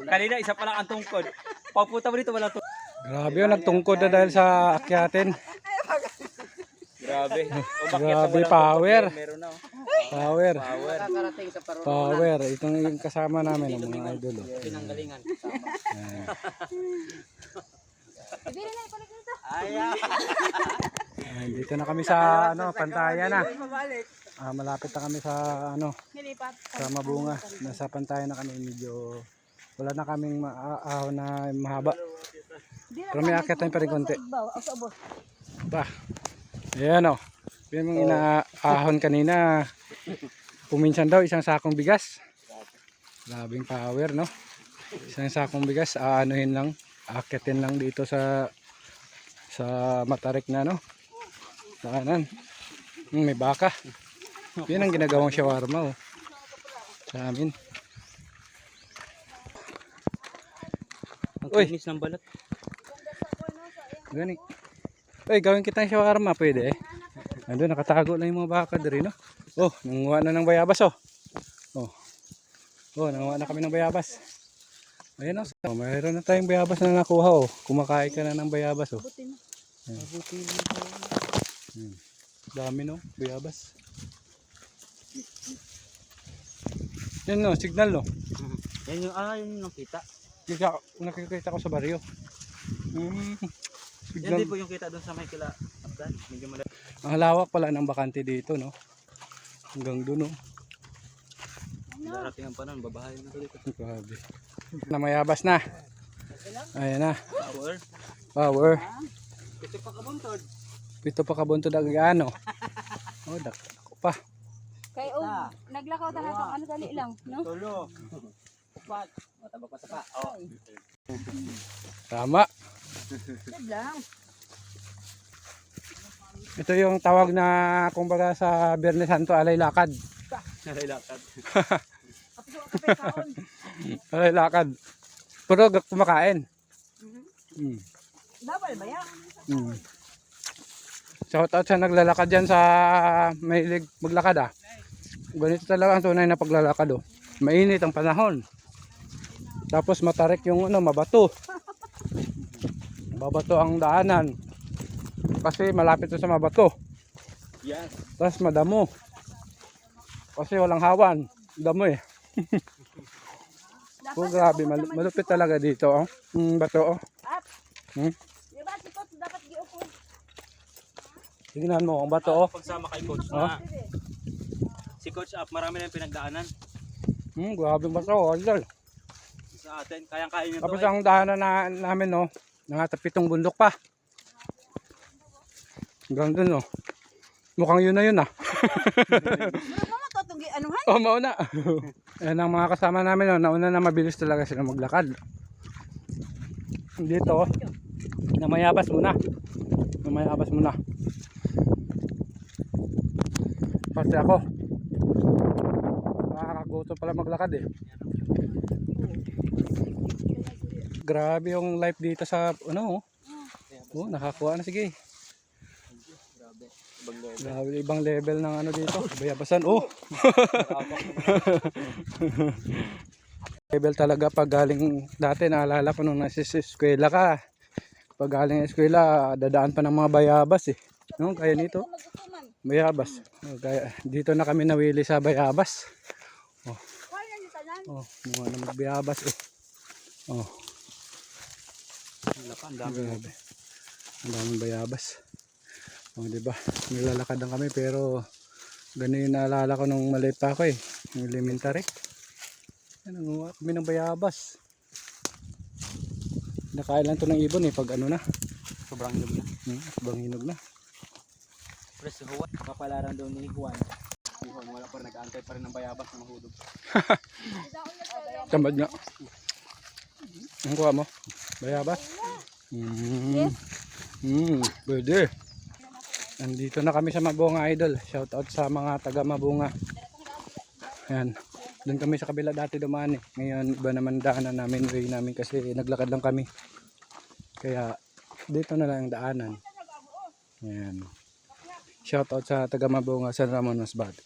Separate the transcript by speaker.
Speaker 1: Kanina isa pa lang ang tungkod. Pagpunta mo dito wala to.
Speaker 2: Grabe yun, nagtungkod na dahil sa akyatin.
Speaker 1: Grabe.
Speaker 2: Grabe, power.
Speaker 1: Meron na.
Speaker 2: Power.
Speaker 1: Power.
Speaker 3: Nakarating sa Parunong.
Speaker 2: Power. Itong yung kasama namin, ang mga idol.
Speaker 3: Pinanggalingan.
Speaker 1: Ayaw.
Speaker 2: Dito na kami sa pantayan na. Malapit na kami sa sa Mabunga. Nasa pantayan na kami, medyo wala na kaming ahon na mahaba. Pero may akit tayo pa rin konti. Ayan o. Yung inaahon kanina, puminsan daw isang sakong bigas. Grabing power, no? Isang sakong bigas, aanuhin lang, akitin lang dito sa matarik na, no? Sa kanan. May baka. Yan ang ginagawang shawarma, oh. Sa amin.
Speaker 1: Ang kinis ng balat.
Speaker 2: Gani. Uy, gawin kitang shawarma, pwede eh. Nandun, nakatago lang yung mga baka diri, no? Oh, nanguha na ng bayabas, oh. Oh, nanguha na kami ng bayabas. Ayan, oh. So, mayroon na tayong bayabas na nakuha, oh. Kumakain ka na ng bayabas, oh. Dami, no? Bayabas. Yan, no? Signal, no?
Speaker 1: Yan yung, yun yung nakita.
Speaker 2: Nakikita ko sa baryo.
Speaker 1: Yan
Speaker 2: Signal.
Speaker 1: din po yung kita doon sa may kila. Medyo malaki.
Speaker 2: Ang halawak pala ng bakante dito, no? Hanggang doon, no?
Speaker 1: Darating ang panahon, babahayin na dito.
Speaker 2: Grabe. Namayabas na. Ayan na.
Speaker 1: Power.
Speaker 2: Power.
Speaker 1: Ito pa kabuntod.
Speaker 2: Pito pa kabuntod ang gaano. Oh, dako pa.
Speaker 4: Kay naglakaw ta natong dali lang, no?
Speaker 1: Tulo. Upat. Mataba pa sa pa. Oh.
Speaker 2: Tama.
Speaker 4: lang.
Speaker 2: Ito yung tawag na kumbaga sa Biyernes Santo, alay lakad.
Speaker 1: Alay lakad.
Speaker 2: Alay lakad. Pero kumakain.
Speaker 4: Bawal ba yan?
Speaker 2: Shout out sa naglalakad dyan sa mahilig maglakad, ah. Ganito talaga ang tunay na paglalakad, oh. Mainit ang panahon. Tapos matarik yung mabato. Mabato ang daanan. Kasi malapit sa mabato.
Speaker 1: Yes.
Speaker 2: Tapos madamo. Kasi walang hawan. Damo eh. Oh, grabe. Malupit talaga dito, oh. Bato, oh.
Speaker 4: Diba si Coach dapat giupo?
Speaker 2: Tingnan mo ang bato, oh.
Speaker 1: Pagsama kay Coach na. Si Coach Up, marami na yung pinagdaanan.
Speaker 2: Grabe bato, oh.
Speaker 1: Sa atin, kayang-kaya nyo to.
Speaker 2: Tapos ang daanan namin, no, nangatapitong bundok pa. Hanggang dun, no. Mukhang yun na yun, ah.
Speaker 4: Mama to tong anuhan?
Speaker 2: Oh, mauna. Yan ang mga kasama namin, no. Nauna na mabilis talaga sila maglakad. Dito, oh. Namayabas muna. Namayabas muna. Pati ako. Nakakaguto pala maglakad, eh. Grabe yung life dito sa nakakuha na, sige. Grabe, ibang level ng dito. Bayabasan, level talaga pag galing dati, naalala ko nung nasa eskwela ka. Pag galing eskwela, dadaan pa ng mga bayabas, eh. No, kaya nito. Bayabas. Kaya dito na kami nawili sa bayabas. Mga na magbayabas, eh.
Speaker 1: Ang dami.
Speaker 2: Grabe. Ang daming bayabas. Diba? Nilalakad lang kami pero ganun yung naalala ko nung maliit pa ako, eh. Yung elementary. Nanguha kami ng bayabas. Nakain lang to ng ibon, eh, pag na.
Speaker 1: Sobrang hinog na.
Speaker 2: Sobrang hinog na.
Speaker 1: Pero si Juan, kapalaran doon ni Juan. Si Juan, wala pa rin, nag-aantay pa rin ng bayabas na mahulog.
Speaker 2: Tambad nga. Ang kuha mo? Bayabas? Pwede. Nandito na kami sa Mabunga, idol. Shout out sa mga taga Mabunga. Ayan. Doon kami sa kabila dati dumaan, eh. Ngayon iba naman daanan namin, way namin kasi naglakad lang kami. Kaya dito na lang ang daanan. Ayan. Shout out sa taga Mabunga, San Ramon Masbate.